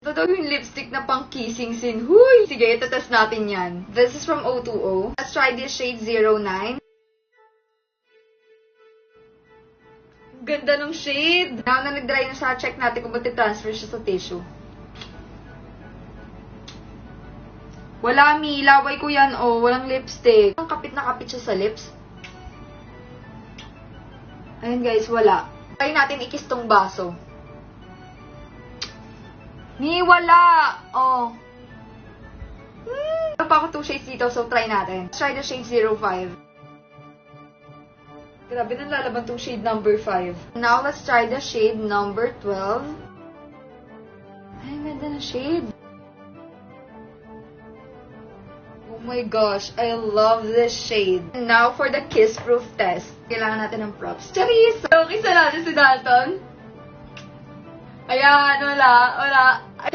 Ito daw yung lipstick na pang kissing scene. Huy! Sige, itatest natin yan. This is from O2O. Let's try this shade 09. Ganda ng shade! Now na nag-dry na siya, check natin kung mati-transfer siya sa tissue. Wala, Mi. Laway ko yan, oh. Walang lipstick. Ang kapit na kapit siya sa lips. Ayun, guys, wala. Try natin ikis tong baso. Mi, wala! Oh. Meron pa ako 2 shades dito, so try natin. Let's try the shade 05. Grabe nang lalaban tong shade number 5. Now, let's try the shade number 12. Ay, ganda na shade. Oh my gosh, I love this shade. And now, for the kiss-proof test. Kailangan natin ng props. Charis! So, kisa natin si Dalton. Ayan, wala.